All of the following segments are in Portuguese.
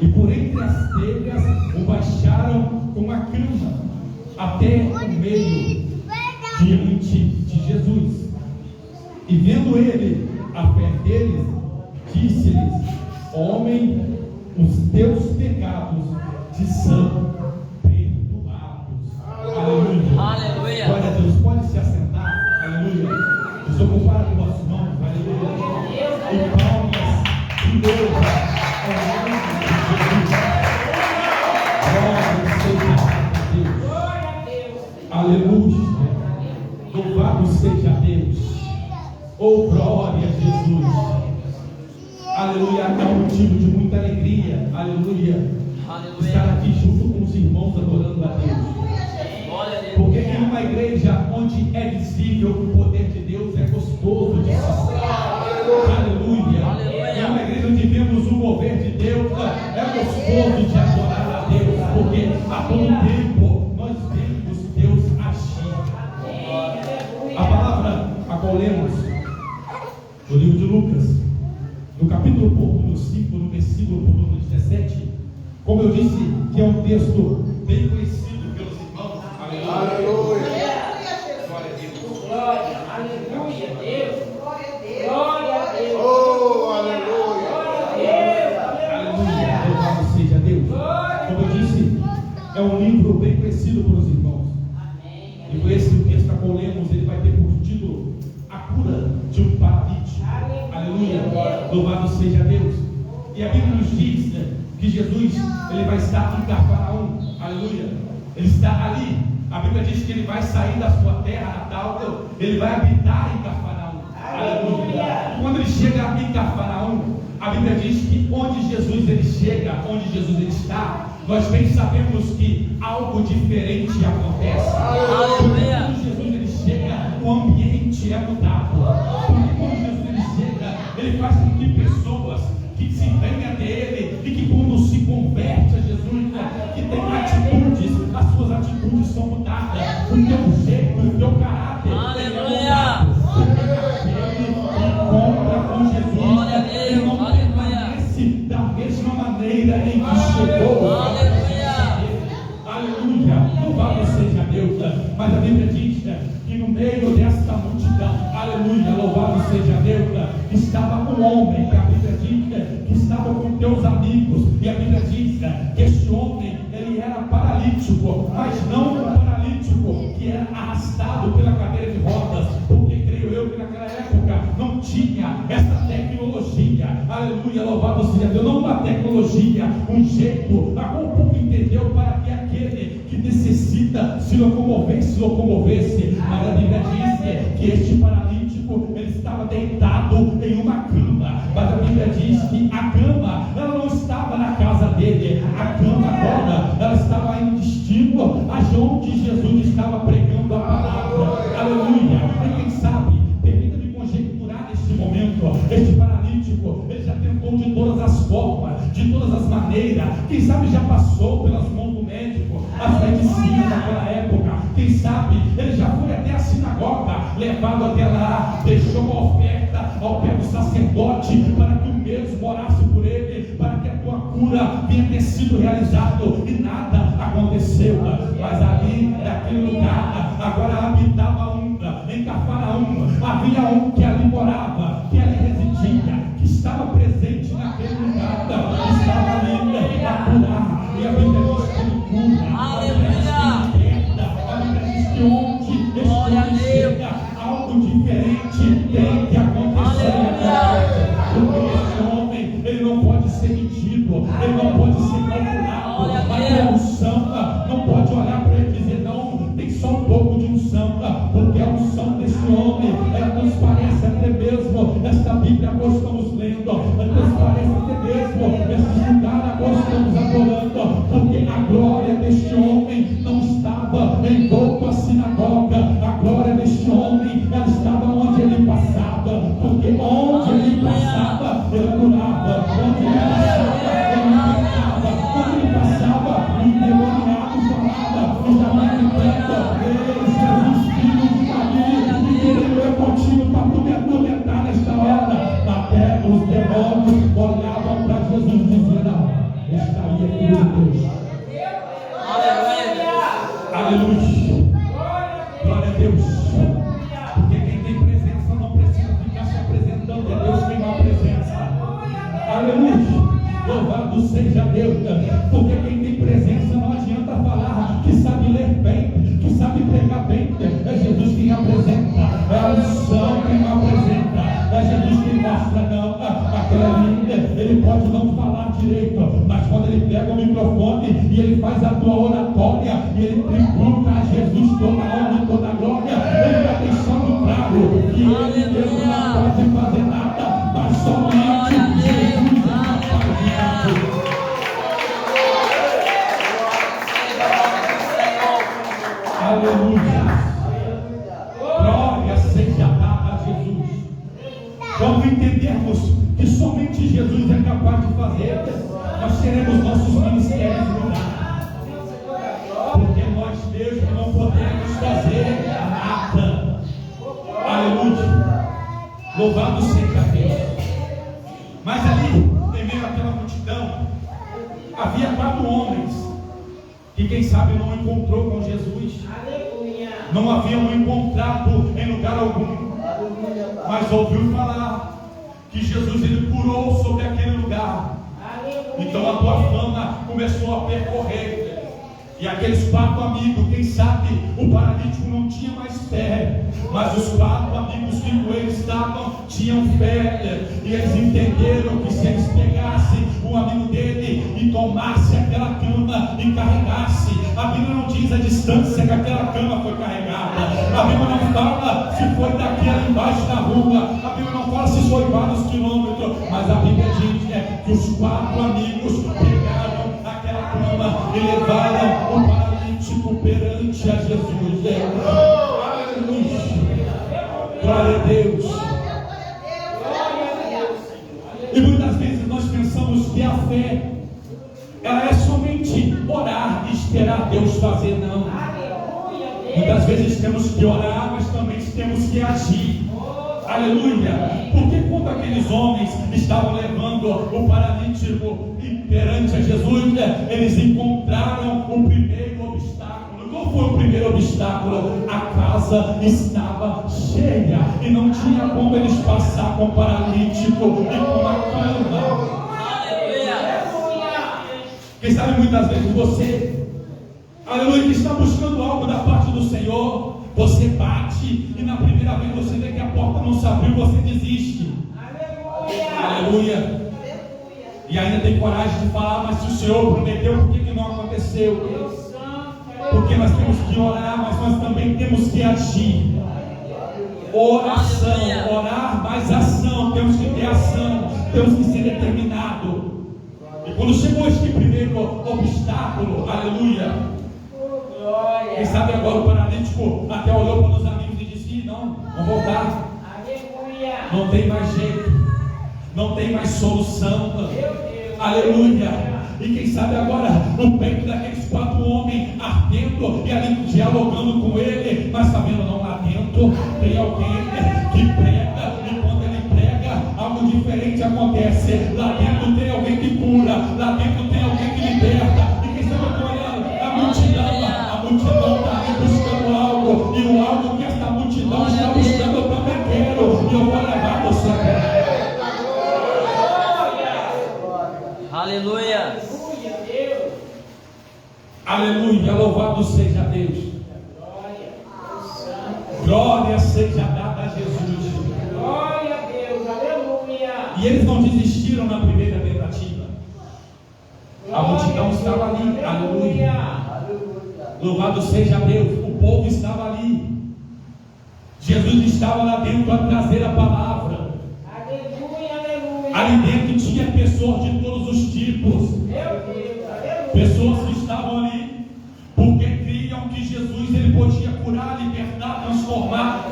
e por entre as telhas o baixaram com a cama até o meio, diante de Jesus. E vendo ele a fé deles, disse-lhes: homem, os teus pecados te são perdoados. Aleluia. Aleluia. Glória a Deus. Pode se assentar. Aleluia. Desocupar as tuas mãos. Aleluia. E palmas de Deus. Glória seja a Deus. Aleluia. Louvado seja Deus. Oh, glória a Jesus. Aleluia. É um motivo de muita alegria. Aleluia. Estar aqui junto com os irmãos adorando a Deus. Porque em uma igreja onde é visível o poder de Deus, é gostoso de estar. Aleluia. Em uma igreja onde vemos o mover de Deus, é gostoso de adorar a Deus. Porque a todo tempo nós vemos Deus agir. A palavra a qual lemos no livro de Lucas, no capítulo número 5, no versículo número 17, como eu disse, que é um texto bem conhecido pelos irmãos. Aleluia. Glória a Deus. Glória, aleluia, Deus. Glória a Deus. Oh, aleluia. Aleluia. Louvado seja Deus. Como eu disse, é um livro bem conhecido pelos irmãos. E com esse texto que lemos, ele vai ter por título a cura de um paralítico. Aleluia. Louvado seja Deus. E a Bíblia nos diz, né, que Jesus, ele vai estar em Cafarnaum. Aleluia. Ele está ali. A Bíblia diz que ele vai sair da sua terra natal, ele vai habitar em Cafarnaum. Aleluia. Quando ele chega em Cafarnaum, a Bíblia diz que onde Jesus ele chega, onde Jesus ele está, nós bem sabemos que algo diferente acontece. Aleluia. Quando Jesus ele chega, o ambiente é mudado. Porque quando Jesus ele chega, ele faz com que pessoas que se venham até ele e que quando se converte a Jesus, que tem atitudes, as suas atitudes são mudadas, o teu jeito, o teu caráter. Aleluia. Ele encontra com Jesus, Glória a Deus. ele não permanece da mesma maneira em que chegou. Aleluia, louvado seja Deus. Mas a Bíblia diz que no meio desta multidão, aleluia, louvado seja Deus, estava um homem, que a Bíblia diz que estava com teus amigos, e a Bíblia diz que este homem, ele era paralítico, mas não um paralítico que era arrastado pela cadeira de rodas, porque creio eu que naquela época não tinha essa tecnologia. Aleluia, louvado seja Deus. Não uma tecnologia, um jeito, a qual o povo entendeu para que aquele que necessita se locomovesse. Mas a Bíblia diz que este paralítico, ele estava deitado em uma cama. Mas a Bíblia diz que a cama, ela não estava na casa dele. A cama agora, ela estava em destino aonde Jesus estava pregando a palavra. Aleluia. E quem sabe, permita-me conjecturar neste momento, este paralítico, ele já tentou de todas as formas, de todas as maneiras. Quem sabe já passou pelas mãos do médico, as medicinas daquela época. Quem sabe ele já foi até a sinagoga, levado até lá, deixou uma oferta ao pé do sacerdote para que o mesmo orasse por ele, para que a tua cura tenha ter sido realizado, e nada aconteceu. Mas ali, naquele lugar, agora habitava em Cafarnaum, havia um que ali morava, que ali residia, que estava presente naquele lugar, estava ali para curar. E a Bíblia diz que ele cura. Aleluia. Onde chega, algo diferente tem que acontecer. Porque esse homem, ele não pode ser medido, ele não pode ser calculado. A unção não pode olhar para ele e dizer: não, tem só um pouco de unção, porque a unção desse homem, ela nos parece até mesmo, esta Bíblia nós estamos lendo, nos parece até mesmo esse lugar nós estamos adorando, porque a glória deste homem não estava em toda a sinagoga, a glória deste homem, ela estava onde ele passava, porque onde ele passava, ele curava, onde ele passava, ele libertava, onde ele passava, o demônio e é filho de Deus. Aleluia. Glória a Deus. Porque quem tem presença não precisa ficar se apresentando. É Deus quem dá a presença. Aleluia. Louvado seja Deus. Porque quem tem presença não adianta falar que sabe ler bem, que sabe pregar bem. É Jesus quem apresenta. É a unção quem apresenta. É Jesus quem mostra. Não, aquela linda, ele pode não falar direito, mas quando ele pega o microfone e ele faz a tua oratória e ele tributa a Jesus toda a honra e toda a glória, ele está deixando claro que ele mesmo não pode fazer nada, mas somente Jesus é capaz de fazer. Aleluia. Glória seja dada a Jesus. Quando entendermos que somente Jesus é capaz de fazer, nós teremos nossos ministérios mudados. Porque nós mesmos não podemos fazer nada. Aleluia. Louvado seja Deus. Mas ali, em meio àquela multidão, havia 4 homens que quem sabe não encontrou com Jesus. Não haviam encontrado em lugar algum, mas ouviu falar que Jesus ele curou sobre aquele lugar. Então a tua fama começou a percorrer. E aqueles 4 amigos, quem sabe o paralítico não tinha mais fé, mas os 4 amigos que com ele estavam tinham fé. E eles entenderam que se eles pegassem um amigo dele e tomassem aquela cama e carregassem, a Bíblia não diz a distância que aquela cama foi carregada. A Bíblia não fala se foi daqui ali embaixo da rua. A Bíblia não fala se foi vários quilômetros. Mas a Bíblia diz que os 4 amigos pegaram aquela cama e levaram o paralítico perante a Jesus. Aleluia. Glória a Deus. E muitas vezes nós pensamos que a fé ela é somente orar e esperar Deus fazer. Não. Muitas vezes temos que orar, mas também temos que agir. Aleluia. Porque quando aqueles homens estavam levando o paralítico perante a Jesus, eles encontraram o primeiro obstáculo. Qual foi o primeiro obstáculo? A casa estava cheia e não tinha como eles passar com o paralítico e com a cama. Quem sabe muitas vezes você, aleluia, que está buscando algo da parte do Senhor, você bate e na primeira vez você vê que a porta não se abriu, você desiste. Aleluia. E ainda tem coragem de falar, mas se o Senhor prometeu, por que não aconteceu? Porque nós temos que orar, mas nós também temos que agir. Oração, orar mais ação, temos que ter ação, temos que ser determinado. E quando chegou este primeiro obstáculo, aleluia, quem sabe agora o paralítico até olhou para os amigos e disse: não, vou voltar. Não tem mais jeito, não tem mais solução. Aleluia. E quem sabe agora o peito daqueles 4 homens ardendo e ali dialogando com ele, mas sabendo não, lá dentro tem alguém que prega, e quando ele prega algo diferente acontece. Lá dentro tem alguém que cura, lá dentro tem alguém que liberta. E quem sabe eu estou olhando a multidão está ali buscando algo, e o algo que essa multidão está buscando eu também quero, e eu vou levar você a ela. Aleluia. Aleluia, louvado seja Deus. Glória seja dada a Jesus. Glória a Deus, aleluia. E eles não desistiram na primeira tentativa. A multidão estava ali, aleluia. Louvado seja Deus, o povo estava ali. Jesus estava lá dentro a trazer a palavra. Aleluia, aleluia. Ali dentro tinha pessoas de todos os tipos. Pessoas que estavam ali porque criam que Jesus ele podia curar, libertar, transformar.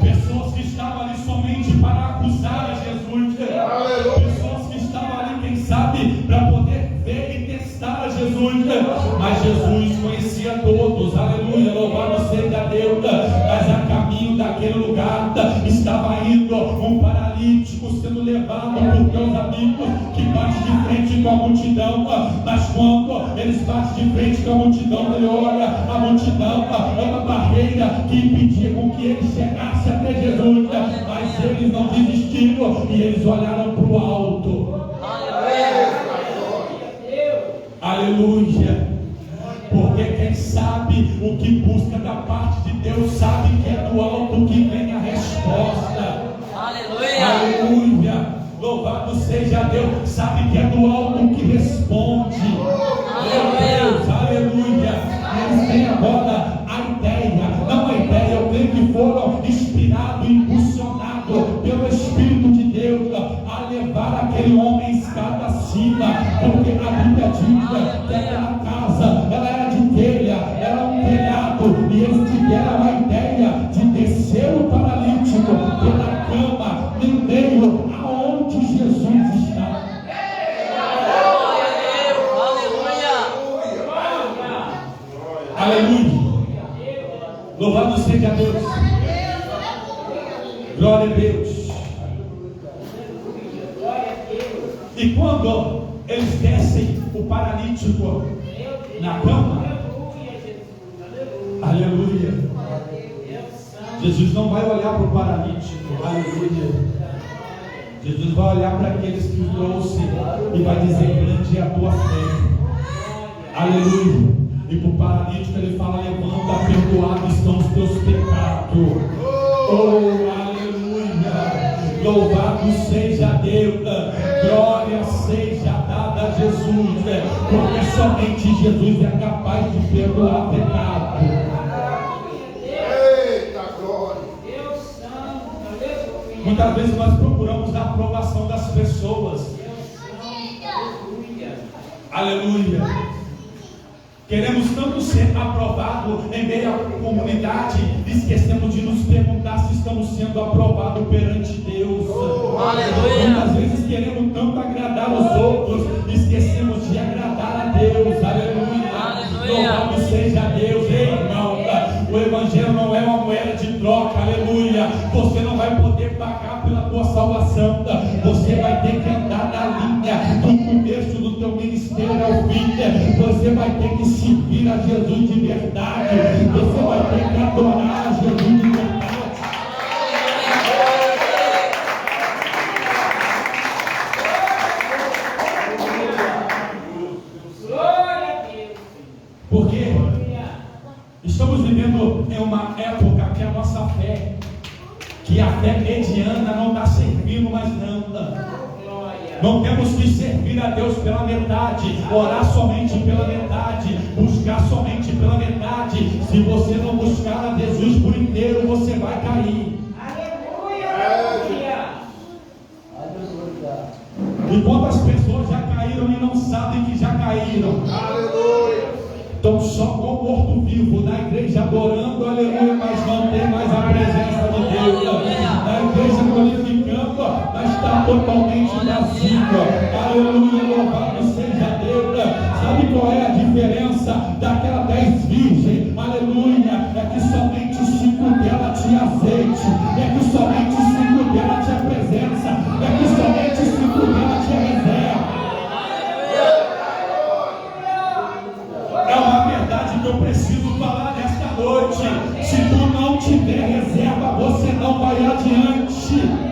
Pessoas que estavam ali somente para acusar a Jesus. Pessoas que estavam ali, quem sabe, para poder ver e testar a Jesus. Mas Jesus conhecia todos. Aleluia, louvado seja Deus. Mas a caminho daquele lugar estava indo um paralítico sendo levado levado por teus amigos que batem de frente com a multidão, mas quando eles batem de frente com a multidão, ele olha, a multidão é uma barreira que impedia com que ele chegasse até Jesus, mas eles não desistiram e eles olharam para o alto. Aleluia. Porque quem sabe o que busca da parte de Deus sabe que é do alto que vem a resposta. Aleluia. Louvado seja Deus. Sabe que é do alto que responde. Deus, aleluia. Eles têm agora a ideia, não a ideia, eu creio que foram inspirados e impulsionados pelo Espírito de Deus a levar aquele homem escada acima, porque a Bíblia diz que aquela casa, ela era de telha, era um telhado, e eles tiveram a ideia de descer o paralítico pela cama, no meio aonde Jesus está. Aleluia. Louvado seja Deus. Glória a Deus. E quando eles descem o paralítico na cama, aleluia, Jesus não vai olhar para o paralítico, aleluia. Jesus vai olhar para aqueles que o trouxe e vai dizer: grande é a tua fé, aleluia. E para o paralítico ele fala: levanta, perdoados estão os teus pecados. Oh, aleluia. Louvado seja Deus. Glória seja dada a Jesus. Porque somente Jesus é capaz de perdoar pecado. Eita glória. Muitas vezes nós procuramos a aprovação das pessoas. Aleluia. Queremos tanto ser aprovados em meio à comunidade, esquecemos de nos perguntar se estamos sendo aprovados perante Deus. Aleluia. Muitas vezes queremos tanto agradar os outros, esquecemos de agradar a Deus. Aleluia. Louvado seja Deus. Ei, irmão, o Evangelho não é uma moeda de troca. Aleluia. Você não vai poder pagar pela tua salvação. Você vai ter que andar na linha do começo do teu ministério ao fim. Você vai ter que servir a Jesus de verdade. Você vai ter que adorar a Jesus de verdade. Porque estamos vivendo em uma época que a nossa fé, que a fé mediana não está servindo mais não. Não temos que servir a Deus pela metade, orar somente pela metade, buscar somente pela metade. Se você não buscar a Jesus por inteiro, você vai cair. Aleluia. E quantas pessoas já caíram e não sabem que já caíram? Aleluia. Estão só com o morto-vivo na igreja adorando, aleluia, mas não tem mais a presença de Deus. Na igreja glorificando, mas está totalmente vazio. Aleluia, louvado seja Deus. Sabe qual é a diferença daquela 10 virgens? Aleluia, é que somente 5 dela tinha azeite, é que somente 5 dela tinha presença, é que somente 5 dela tinha reserva. É uma verdade que eu preciso falar nesta noite. Se tu não tiver reserva, você não vai adiante.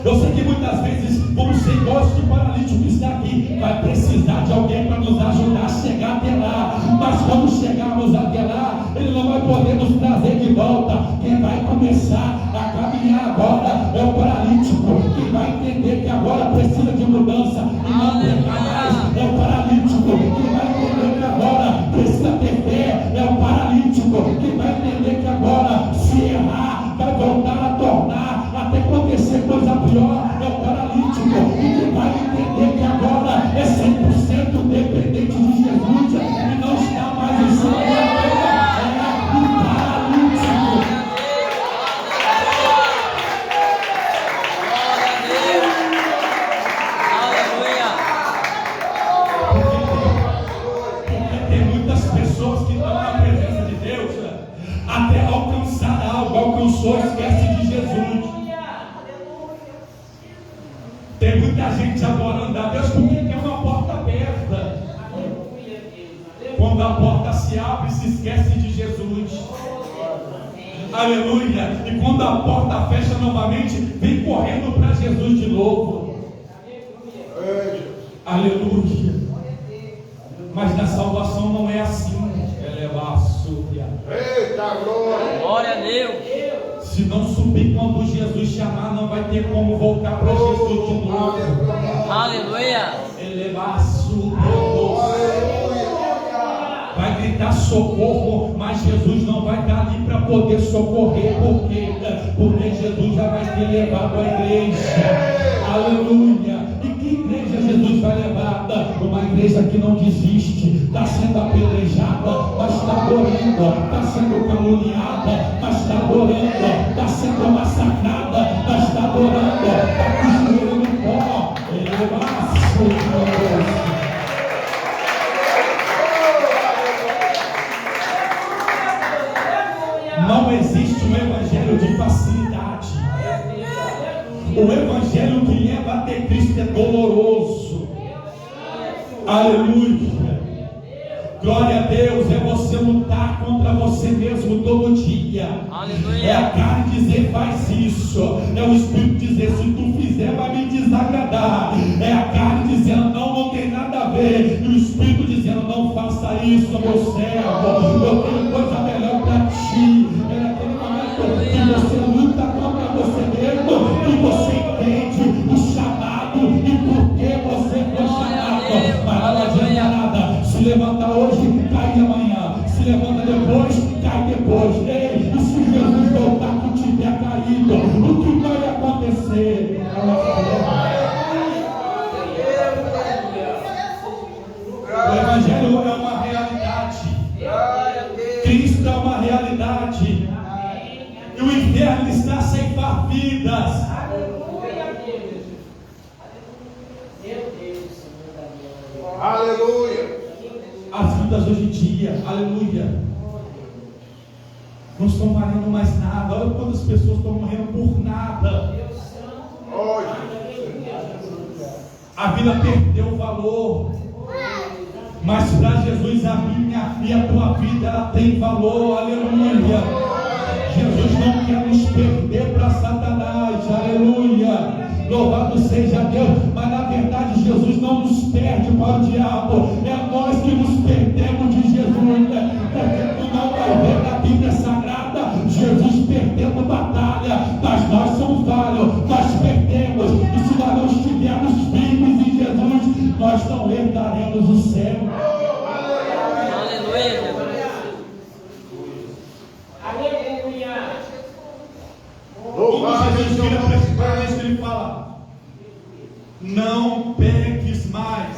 Eu sei que muitas vezes vamos ser igual este paralítico que está aqui. Vai precisar de alguém para nos ajudar a chegar até lá. Mas quando chegarmos até lá, ele não vai poder nos trazer de volta. Quem vai começar a caminhar agora é o paralítico. Quem vai entender que agora precisa de mudança e não pecar mais é o paralítico. Quem vai entender que agora precisa ter fé é o paralítico. Quem vai entender que agora, se errar, vai voltar a tornar até acontecer coisa pior é o paralítico. E quem vai entender que agora é 100% dependente de Jesus e não está mais em cima da terra, é o paralítico. Porque tem muitas pessoas que estão na presença de Deus, até alcançar algo, alcançou, esquece de Jesus. muita gente adorando a Deus porque tem uma porta aberta. Quando a porta se abre, se esquece de Jesus. Aleluia. E quando a porta fecha novamente, vem correndo para Jesus de novo. Aleluia. Mas na salvação não é assim. Elevar a súbia. Eita glória. Glória a Deus. Se não subir quando Jesus chamar, não vai ter como voltar para Jesus de novo. Aleluia. Elevar a súbia. Vai gritar socorro, mas Jesus não vai estar ali para poder socorrer. Por quê? Porque Jesus já vai ter levado a igreja. Aleluia. E que igreja Jesus vai levar? Uma igreja que não desiste, está sendo apedrejada, mas está adorando, está sendo caluniada, mas está adorando, está sendo massacrada, mas está adorando, está com o joelho no pó. Não existe um evangelho de facilidade. O evangelho que leva até Cristo é doloroso. Aleluia. Glória a Deus. É você lutar contra você mesmo todo dia. Aleluia. É a carne dizer faz isso. É o Espírito dizer se tu fizer vai me desagradar. É a carne dizendo não tem nada a ver. E o Espírito dizendo não faça isso, meu servo. Eu tenho coisa melhor para ti. É naquele momento que você luta contra você mesmo e você entende o chamado e por que você foi chamado. Mas não adianta nada. Se levanta hoje, cai amanhã. Se levanta depois, cai depois. Ei, e se Jesus voltar que tiver caído, o que vai acontecer? O Evangelho é uma realidade. Cristo é uma realidade. E o inferno está a ceifar vidas. Aleluia. As vidas hoje em dia, aleluia, não estão valendo mais nada. Olha quantas pessoas estão morrendo por nada. A vida perdeu o valor. Mas para Jesus a minha e a tua vida ela tem valor. Aleluia. Jesus não quer nos perder para Satanás. Aleluia. Louvado seja Deus. Mas na verdade Jesus não nos perde para o diabo. É nós que nos perdemos de Jesus. Porque tu não vai ver na Bíblia Sagrada Jesus perdendo batalha. Mas nós somos falhos. Nós perdemos. E se nós não estivermos firmes em Jesus, nós não herdaremos o céu. Aleluia. Como Jesus vira para esse ele fala: não peques mais.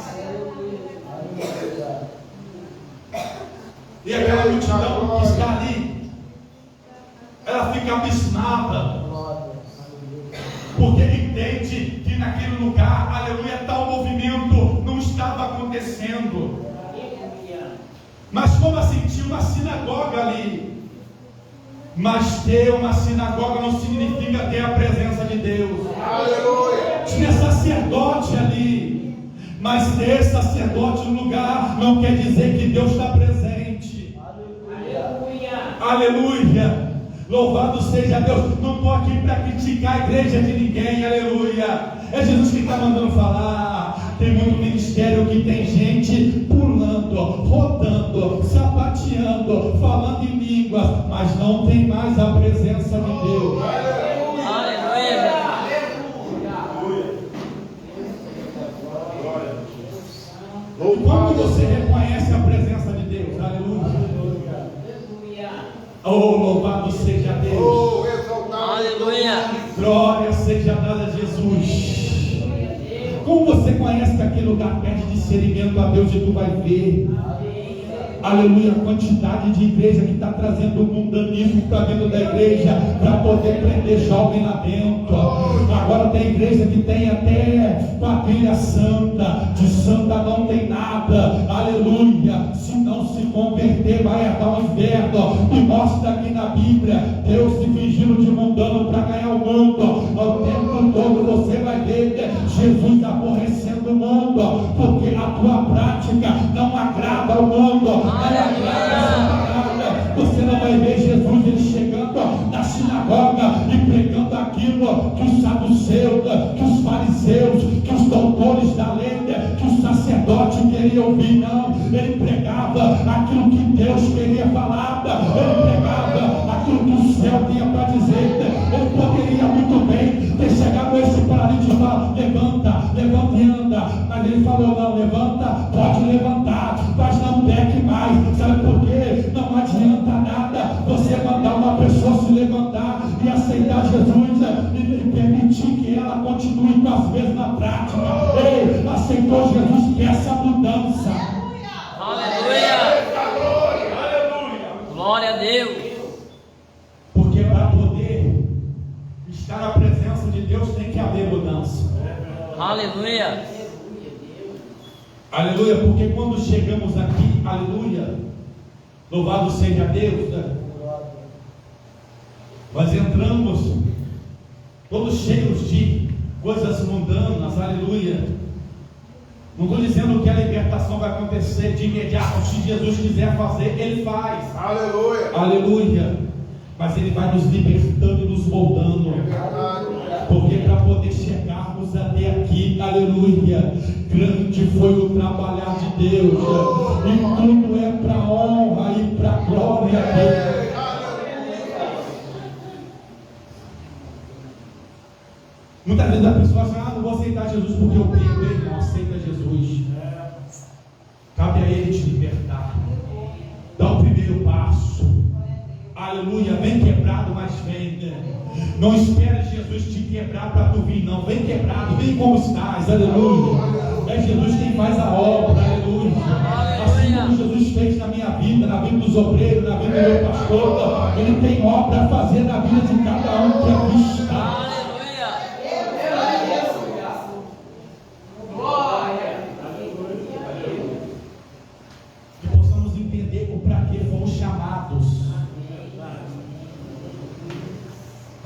E aquela multidão que está ali, ela fica abismada, porque entende que naquele lugar, aleluia, tal movimento não estava acontecendo. Mas como assim, tinha uma sinagoga ali. Mas ter uma sinagoga não significa ter a presença de Deus. Aleluia. Tinha sacerdote ali, mas ter sacerdote no lugar não quer dizer que Deus está presente. Aleluia. Aleluia. Louvado seja Deus. Não estou aqui para criticar a igreja de ninguém. Aleluia. É Jesus que está mandando falar. Tem muito ministério que tem gente pulando, rodando, sapateando, falando em línguas, mas não tem mais a presença de Deus. Aleluia. Quando você reconhece a presença de Deus, aleluia. Oh, louvado seja Deus. Oh, exaltado. Aleluia. Glória seja dada a Jesus. Como você conhece que aquele lugar pede discernimento a Deus e tu vai ver, aleluia, a quantidade de igreja que está trazendo o mundanismo para dentro da igreja, para poder prender jovem lá dentro. Agora tem igreja que tem até quadrilha santa, de santa não tem nada, aleluia. Se não se converter vai herdar o inferno. E mostra aqui na Bíblia Deus se fingindo de mundano para ganhar o mundo. O tempo todo você vai ver Jesus tua prática não agrada ao mundo, não agrada essa palavra. Você não vai ver Jesus ele chegando na sinagoga e pregando aquilo que os saduceus, que os fariseus, que os doutores da lei, que os sacerdotes queriam ouvir. Não, ele pregava aquilo que Deus queria falar, ele pregava aquilo que o céu tinha para dizer. Ele poderia muito bem ter chegado a esse paralítico e falar: levanta, levanta e anda. Mas ele falou: não, levanta, pode levantar, mas não peque mais. Sabe por quê? Não adianta nada você mandar uma pessoa se levantar e aceitar Jesus e permitir que ela continue com as mesmas práticas. Ei, aceitou Jesus, peça mudança. Aleluia! Glória a Deus! Porque para poder estar na presença de Deus tem que haver mudança. Aleluia! Aleluia, porque quando chegamos aqui, aleluia, louvado seja Deus, nós entramos todos cheios de coisas mundanas, aleluia. Não estou dizendo que a libertação vai acontecer de imediato. Se Jesus quiser fazer, Ele faz. Aleluia. Aleluia. Mas Ele vai nos libertando e nos moldando. Porque para poder chegarmos até aqui, aleluia, grande foi o trabalhar de Deus. E tudo é para a honra e para a glória dele. Muitas vezes a pessoa acha: não vou aceitar Jesus porque eu creio. Ele não aceita Jesus. Cabe a Ele te libertar. Dá o primeiro passo. Aleluia. Vem quebrado, mas vem. Não espere Jesus te quebrar para tu vir, não. Vem quebrado, vem como estás. Aleluia. É Jesus quem faz a obra. Aleluia. Assim como Jesus fez na minha vida, na vida dos obreiros, na vida do meu pastor, Ele tem obra a fazer na vida de cada um que aqui está.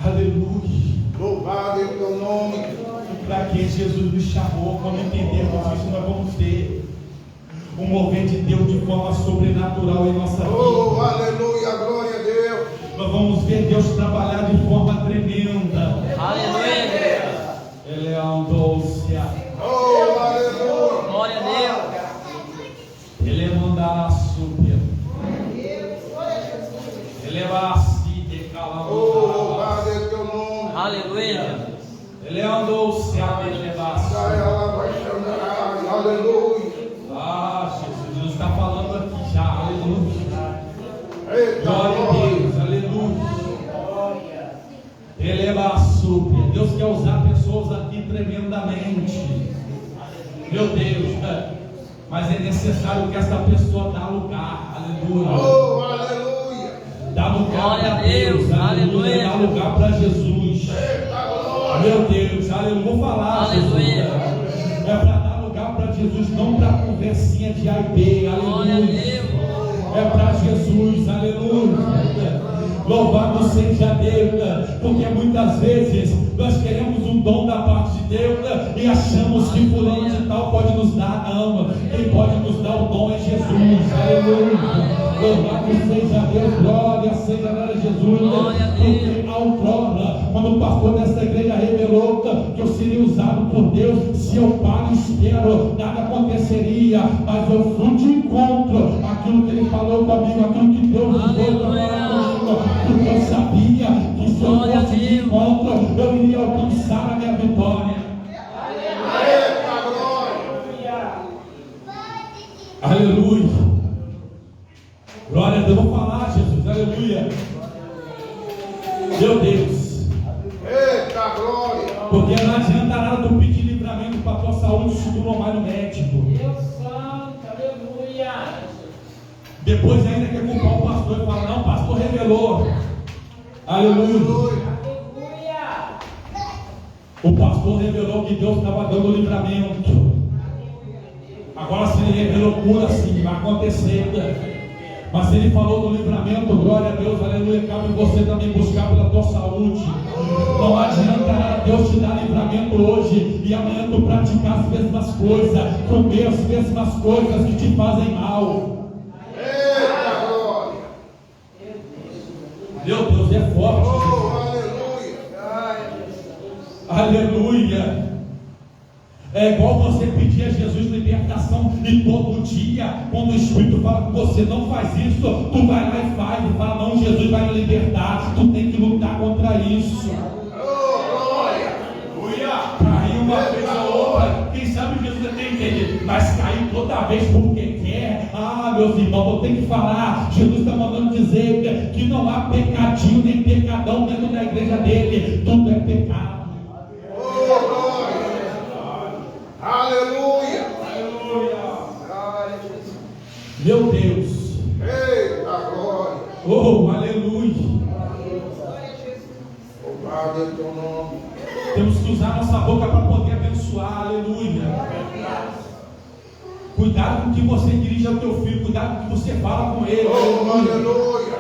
Aleluia. Louvado é o teu nome. Para que Jesus nos chamou, quando entendermos isso, nós vamos ter um mover de Deus de forma sobrenatural em nossa vida. Oh, aleluia, glória a Deus. Nós vamos ver Deus trabalhar de forma tremenda. Aleluia. Ele é um doce. Oh, aleluia. Glória a Deus. Ele é mandar super. Ele é assim de calabouço. Oh, louvado é o teu nome. Aleluia. Ele é um doce a elevação. Aleluia. Ah, Jesus está falando aqui já. Aleluia. Eita, Glória a Deus. Aleluia. Eleva a súplia. Deus quer usar pessoas aqui tremendamente. Meu Deus. Mas é necessário que essa pessoa dê lugar. Aleluia. Oh, aleluia. Dá lugar Glória para a Deus. Deus. Aleluia. Dá lugar para Jesus. Meu Deus. Aleluia. Vou falar. Aleluia. Jesus. É para dar lugar para Jesus, não para conversinha de A e B. Glória a Aleluia. Deus. É para Jesus. Aleluia. Louvado seja Deus, porque muitas vezes nós queremos um dom da parte de Deus e achamos que fulano de tal pode nos dar. Não, quem pode nos dar o dom é Jesus. Aleluia. Louvado seja Deus, glória seja a Jesus. Porque outrora, quando o pastor dessa igreja revelou que eu seria usado por Deus, se eu paro e espero, nada aconteceria. Mas eu fui de encontro àquilo que Ele falou comigo, aquilo que Deus nos deu para falar comigo. Porque eu sabia que se eu fosse de encontro, eu iria alcançar a minha vitória. Aleluia. Glória a Deus. Vou falar, Jesus. Aleluia. Meu Deus. Eita, glória. Porque não adianta nada tu pedir livramento para a tua saúde se tu não vai no médico. Deus santo, aleluia. Depois ainda quer culpar o pastor e falar: não, o pastor revelou. Aleluia. O pastor revelou que Deus estava dando livramento. Agora se ele revelou cura, sim, vai acontecer. Mas se Ele falou do livramento, glória a Deus, aleluia, cabe você também buscar pela tua saúde. Não adianta Deus te dar livramento hoje e amanhã tu praticar as mesmas coisas, comer as mesmas coisas que te fazem mal. Eita glória! Meu Deus, é forte. Oh, aleluia! Aleluia. É igual você pedir a Jesus libertação e todo dia, quando o Espírito fala com você, não faz isso, tu vai lá e faz, e fala, não, Jesus vai me libertar, tu tem que lutar contra isso. Oh, glória! Aleluia! Cair uma vez ou outra, quem sabe Jesus até entende, mas cair toda vez porque quer. Ah, meus irmãos, eu tenho que falar, Jesus está mandando dizer que não há pecadinho nem pecadão dentro da igreja dele, tudo é pecado. Oh, glória! Aleluia! Meu Deus! Eita glória! Oh, aleluia! Louvado é teu nome! Temos que usar nossa boca para poder abençoar, aleluia! Cuidado com o que você dirige ao teu filho, cuidado com o que você fala com ele. Oh, aleluia!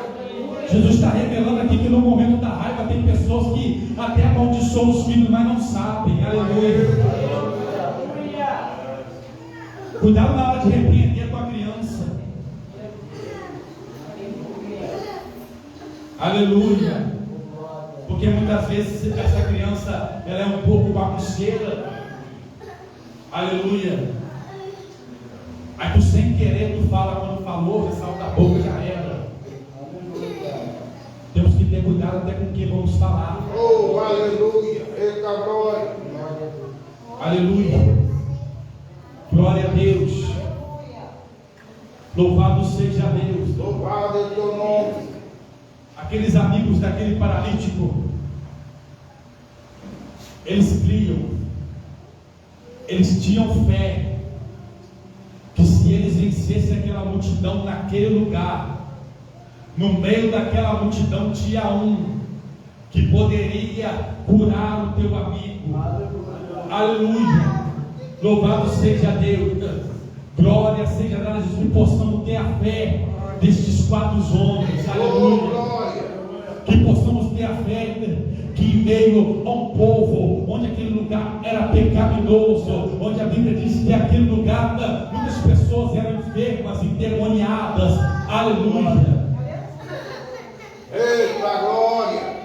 Jesus está revelando aqui que no momento da raiva tem pessoas que até amaldiçoam os filhos, mas não sabem, aleluia! Cuidado na hora de repreender a tua criança. Aleluia. Porque muitas vezes essa criança ela é um pouco bagunceira. Aleluia. Aí tu sem querer tu fala, quando falou, ressalta a boca, já era. Temos que ter cuidado até com quem vamos falar. Oh, aleluia! Eita glória! Aleluia. Glória a Deus. Louvado seja Deus. Louvado é teu nome! Aqueles amigos daquele paralítico, eles criam, eles tinham fé que se eles vencessem aquela multidão naquele lugar, no meio daquela multidão tinha um que poderia curar o teu amigo. Aleluia. Louvado seja Deus. Glória seja dada a Jesus, que possamos ter a fé destes 4 homens. Aleluia. Que possamos ter a fé que em meio a um povo onde aquele lugar era pecaminoso, onde a Bíblia diz que aquele lugar muitas pessoas eram enfermas, endemoniadas. Aleluia. Eita glória!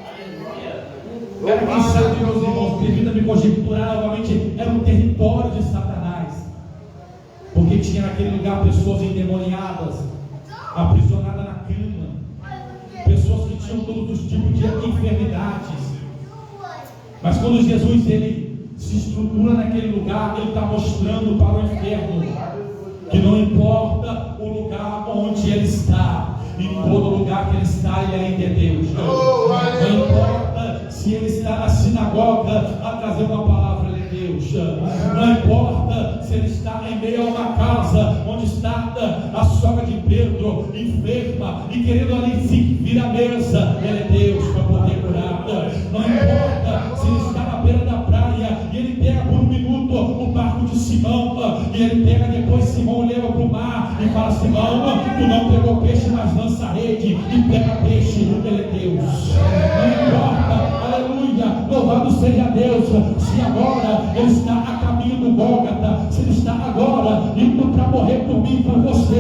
Era, quem sabe, meus irmãos, permita-me conjecturar novamente, era um território de Satanás, porque tinha naquele lugar pessoas endemoniadas, aprisionadas na cama, pessoas que tinham todos os tipos de enfermidades. Mas quando Jesus ele se estrutura naquele lugar, ele está mostrando para o inferno que não importa o lugar onde ele está, em todo lugar que ele está, ele ainda é Deus. Não importa se ele está na sinagoga a trazer uma palavra, ele é Deus. Não importa se ele está em meio a uma casa onde está a sogra de Pedro, enferma e querendo ali se vir à mesa, ele é Deus para poder curar. Não importa se ele está na beira da praia e ele pega por um minuto o barco de Simão, e ele pega depois Simão e leva para o mar e fala: Simão, tu não pegou peixe, mas lança a rede e pega peixe, ele é Deus. Não importa, aleluia, louvado seja Deus, se agora ele está a caminho do Gólgota, se ele está agora indo para morrer por mim e por você,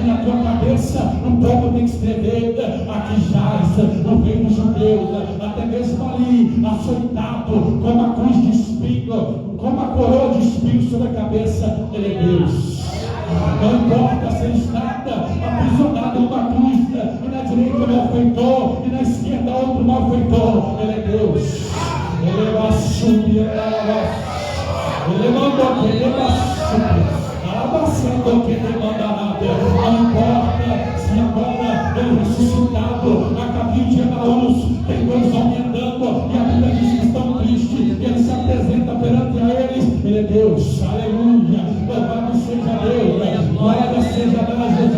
e na tua cabeça um pouco tem que escrever: aqui jaz o rei dos judeus, até mesmo ali açoitado com uma cruz de espinho, com uma coroa de espinho sobre a cabeça, ele é Deus. Não importa se ele está aprisionado numa cruz, e na direita um malfeitor, e na esquerda outro malfeitor, ele é Deus. Ele é machuque, ele mandou que ele machuque, que ele manda nada. Não importa se agora ele ressuscitado a caminho de Emaús, tem 2 homens andando, e a Bíblia diz que estão tristes, e ele se apresenta perante a eles, ele é Deus. Aleluia, louvado seja Deus, glória seja dada a Jesus.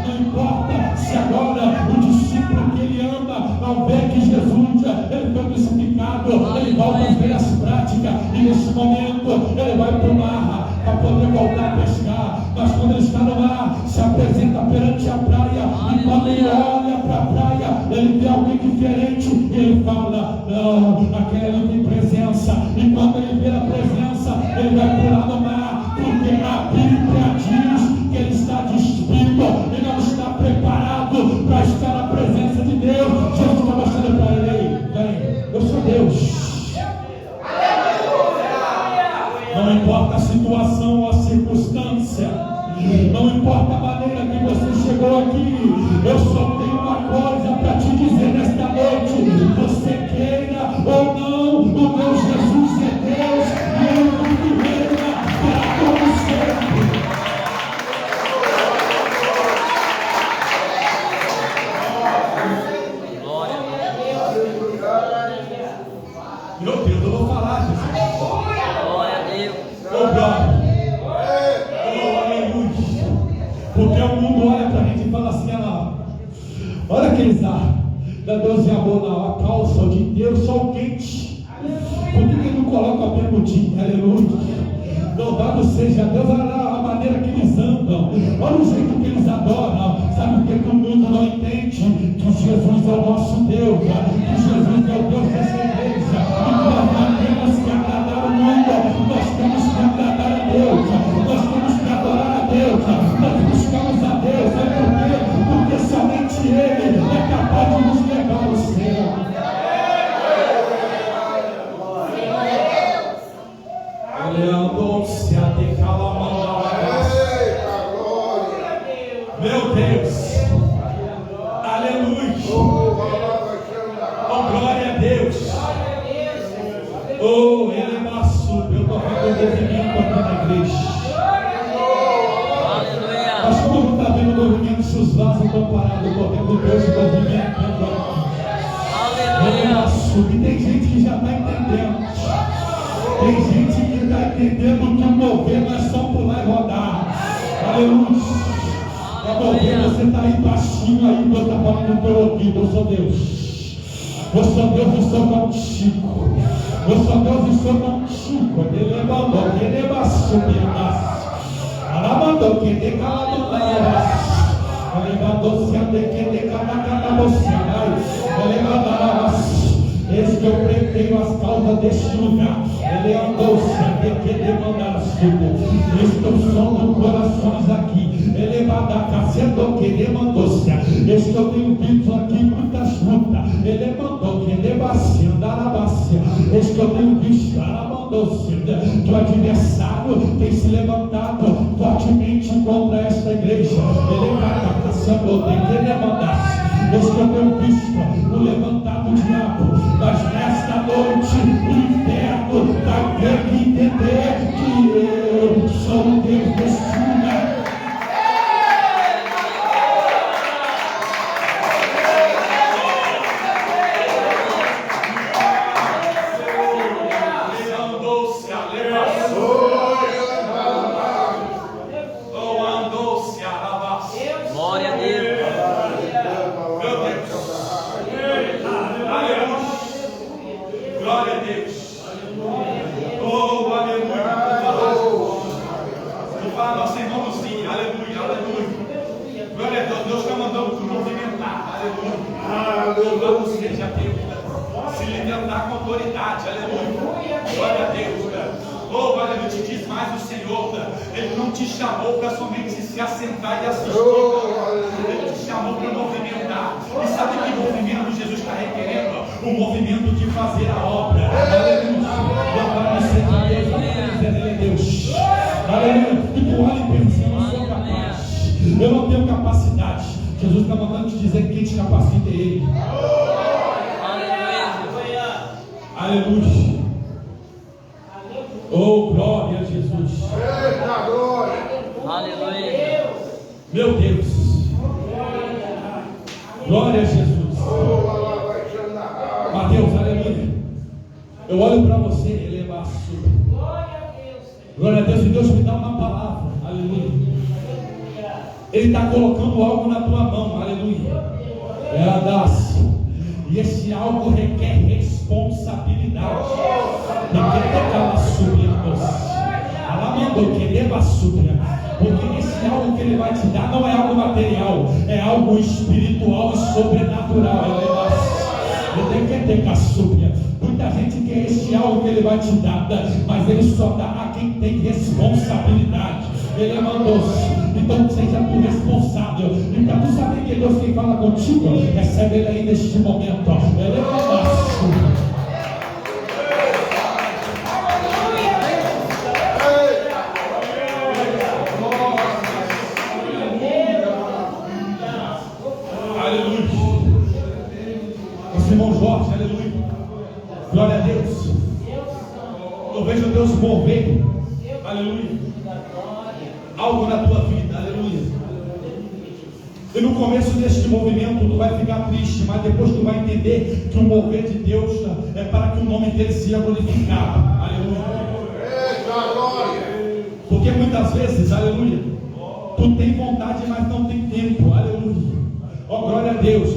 Não importa se agora o discípulo que ele ama, ao ver que Jesus ele foi crucificado, ele volta às velhas práticas, e nesse momento ele vai para o mar para poder voltar a pescar. Mas quando ele está no mar, se apresenta perante a praia, Não, aquele ali tem presença. E quando ele vê a presença, ele vai pular no mar. Porque a Bíblia diz que ele está despido e não está preparado para estar na presença de Deus. Jesus está mostrando para ele: ei, vem, eu sou Deus. Não importa a situação ou a circunstância, não importa a maneira que você chegou aqui, eu só tenho uma coisa para te dizer nesta noite: você queira ou não, o meu Jesus é Deus e Ele reina para todo sempre. Meu Deus, eu vou falar, Jesus. Glória a Deus. Oh, glória. Oh, aleluia. Porque o mundo olha para a gente e fala assim: olha aqueles da Deus e amor na calça de Deus, sol quente. Por que ele não coloca a bermudinha? Aleluia. Louvado seja Deus. Olha a maneira que eles andam, olha o jeito que eles adoram. Sabe por que o mundo não entende? Que Jesus é o nosso Deus, que Jesus é o Deus dessa igreja, e nós não temos que agradar o mundo, nós temos que agradar a Deus, nós temos que adorar a Deus, nós buscamos a Deus. Porque somente Ele é capaz de nos levar ao céu. Meu Deus, aleluia, oh glória a Deus, oh ele é maço. Eu estou vendo o movimento aqui na igreja, mas como não está vendo o movimento, se os vasos estão parados, eu estou vendo Deus movimentando aqui. Ele é maço, e tem gente que já está entendendo. Tem gente que está entendendo que o mover não é só pular e rodar. Aleluia. É mover, você está aí baixinho aí, Deus está falando no teu ouvido: eu sou Deus. Eu sou Deus e sou contigo. Eu sou Deus e sou contigo. Ele mandou que ele baixou ela mandou que ele calado ele mandou se até que ele calado você. Ele mandou. Eis que eu pretenho as causas deste lugar. Ele andou-se até que demandar suco. Estou somando corações aqui. Ele vai dar caceta que ele mandou-se. Eis que eu tenho visto aqui muitas lutas. Ele mandou que ele bacia, andar na bacia. Eis que eu tenho visto, ela mandou-se. Que o adversário tem se levantado fortemente contra esta igreja. Ele vai dar caceta que ele mandar. Eis que eu tenho visto o levantado diabo. Mas nesta noite o inferno vai ter que entender que eu sou o Deus deste lugar. Glória a Deus. Glória a Deus. Oh, aleluia. Vou falar nossa irmã Lucinha. Aleluia, aleluia. Glória a Deus. Deus está mandando tu movimentar. Aleluia. Louvado seja Deus. Se levantar com autoridade. Aleluia. Glória a Deus. Oh, glória a Deus. Te diz mais o Senhor. Ele não te chamou para somente se assentar e assistir. Ele te chamou para movimentar. E sabe que movimento Jesus está requerendo? O movimento de fazer a obra. Aleluia. Louvado seja Deus. Ele é Deus. Aleluia. E tu olha e pensa: eu não sou capaz. Eu não tenho capacidade. Jesus está mandando te dizer que quem te capacita é Ele. Aleluia. Oh, glória a Jesus. Eita glória. Aleluia. Meu Deus. Glória a Jesus. Mateus, aleluia. Eu olho para você, ele é baixo. Glória a Deus. E Deus me dá uma palavra. Aleluia. Ele está colocando algo na tua mão. Aleluia. É a dácia. E esse algo requer responsabilidade. Ela mandou que deva subir. Porque esse algo que ele vai te dar não é algo material, é algo espiritual e sobrenatural. Ele quer ter caçúbia. Muita gente quer este algo que ele vai te dar, mas ele só dá a quem tem responsabilidade. Ele mandou-se, então seja tu responsável. E para tu saber que é Deus quem fala contigo, recebe ele aí neste momento. Ele é mandaço. Irmão Jorge, aleluia, glória a Deus. Eu vejo Deus mover, aleluia, algo na tua vida, aleluia. E no começo deste movimento tu vai ficar triste, mas depois tu vai entender que o mover de Deus é para que o nome dele seja glorificado, aleluia. Porque muitas vezes, aleluia, tu tem vontade, mas não tem tempo, aleluia. Oh, glória a Deus.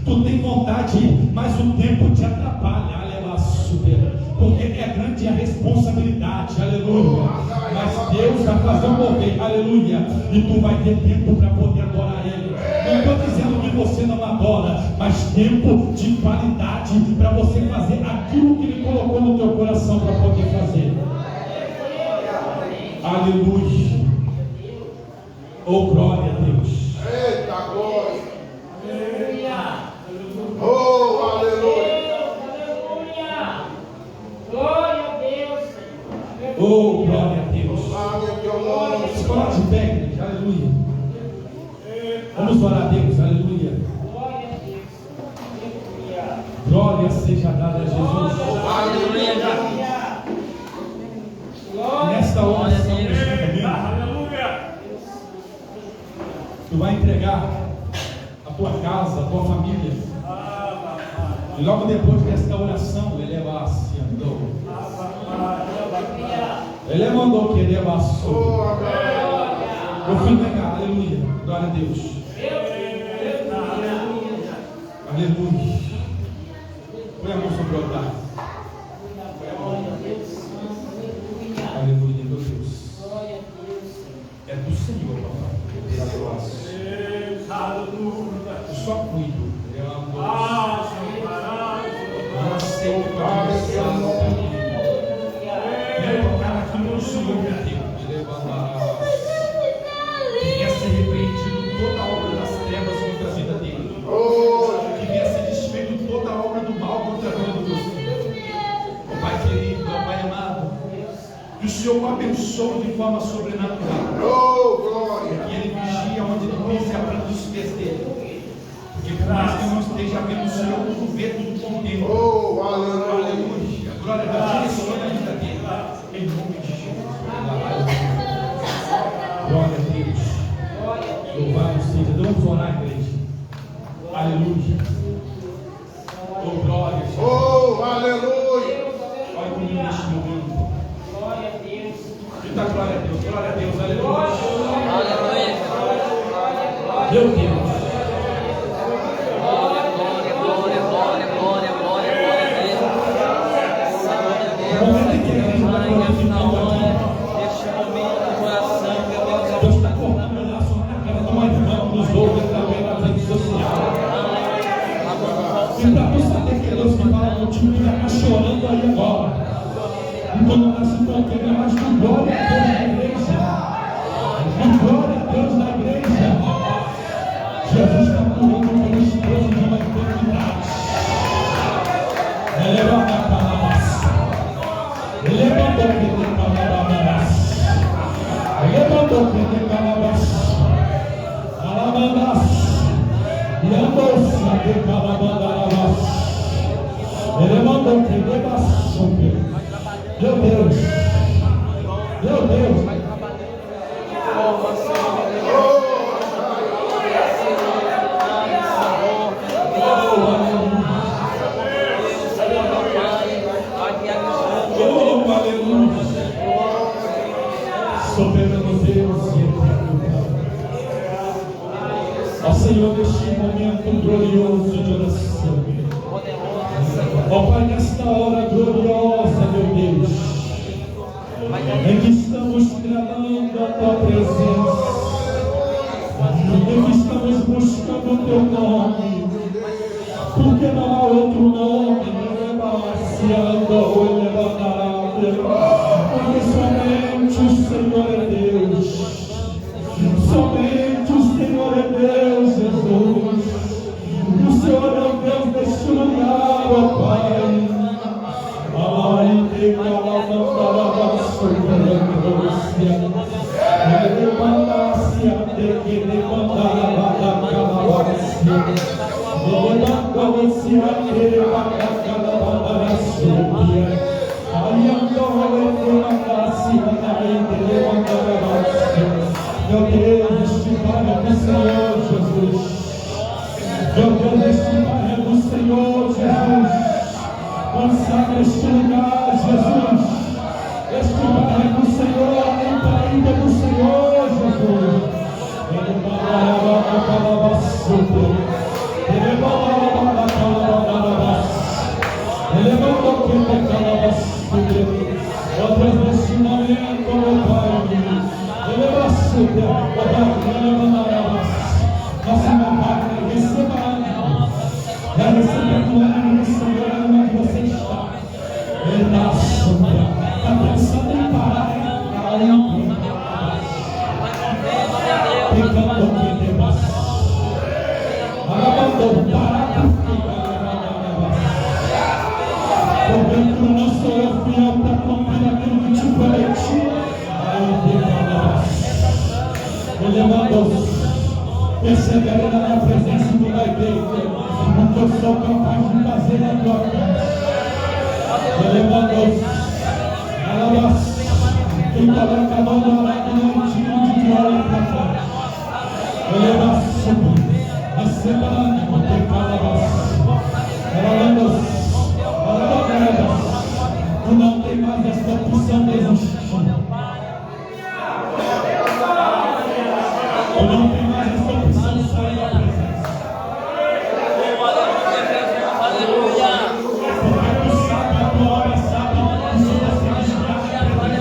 Tu tem vontade, mas o tempo te atrapalha, aleluia. Porque é grande a responsabilidade, aleluia. Mas Deus vai fazer um mover, aleluia. E tu vai ter tempo para poder adorar Ele. Não estou dizendo que você não adora, mas tempo de qualidade para você fazer aquilo que Ele colocou no teu coração para poder fazer. Aleluia. Oh, glória a Deus. Eita glória. Oh, aleluia. Glória a Deus. Oh, glória a Deus. Escola de pé, igreja, aleluia. Vamos orar a Deus, aleluia. Glória a Deus. Glória seja dada a Jesus. Aleluia. Nesta oração, tu vai entregar a tua casa, a tua família. E logo depois desta oração, ele andou. Ele mandou que ele abaixou. Meu filho, vem cá, aleluia. Glória a Deus. Aleluia. Põe a mão sobre o altar. Aleluia, meu Deus. É do Senhor, papai. Eu só cuido. Eu aceito a direção. Quero tocar aqui no Senhor, meu Deus. Que venha ser repreendido toda a obra das trevas contra a vida dele. Que venha ser desfeito toda a obra do mal contra a vida do meu filho. Ó Pai querido, ó Pai amado, que o Senhor o abençoe de forma sobrenatural. Que ele vigia onde ele pisa e aprenda os pés dele. Porque por mais que não esteja vendo o Senhor, tudo vê, tudo contempla. Aleluia. Glória a Deus. Direciona a vida dele. Em nome de Jesus. Glória a Deus. Louvado seja. Vamos orar, igreja. Aleluia. Oh, glória. Aleluia. Olha comigo neste momento. Glória a Deus. Grita glória a Deus. Glória a Deus. Aleluia. Aleluia. Meu Deus. Deus está cortando o laço na cara do mais irmão, nos outros através da rede social. E para tu saber que Deus que fala contigo, tu já está chorando aí agora. E tu não está se contendo, mas tu glória a Deus na igreja. Tu glória a Deus na igreja. Jesus está curando pelo esposo de uma enfermidade. Ele levanta a palavra. Ele levantou que tem palavra. Ele mandou que tem calabas, calabas, e andou-se a ter calabas. Ele mandou que tem baixo. Meu Deus, meu Deus. Soberano Deus e eterno Pai. Ó Senhor, neste momento glorioso de oração. Ó Pai, nesta hora gloriosa, meu Deus, em que estamos clamando a Tua presença, em que estamos buscando o Teu nome, porque não há outro nome Meu Deus, este Pai é do Senhor Jesus. Meu Deus, este Pai é do Senhor Jesus. Consagra este lugar, Jesus. Este Pai é do Senhor, a Pai é do Senhor Jesus. Ele ó Deus, neste momento, meu Pai, nossa Pai, receba a glória, Senhor, onde você está. Está pensando em parar, porventura não sou eu fiel para cumprir aquilo que te prometi. Ele mandou perseverar na minha presença do Pai dele, porque eu sou capaz de fazer na tua casa. Ele mandou quem coloca a mão na noitinho de hora para fora. Ele mandou receba a minha pecado. Ela mandou. Tu não tem mais essa opção de existir. Tu não tem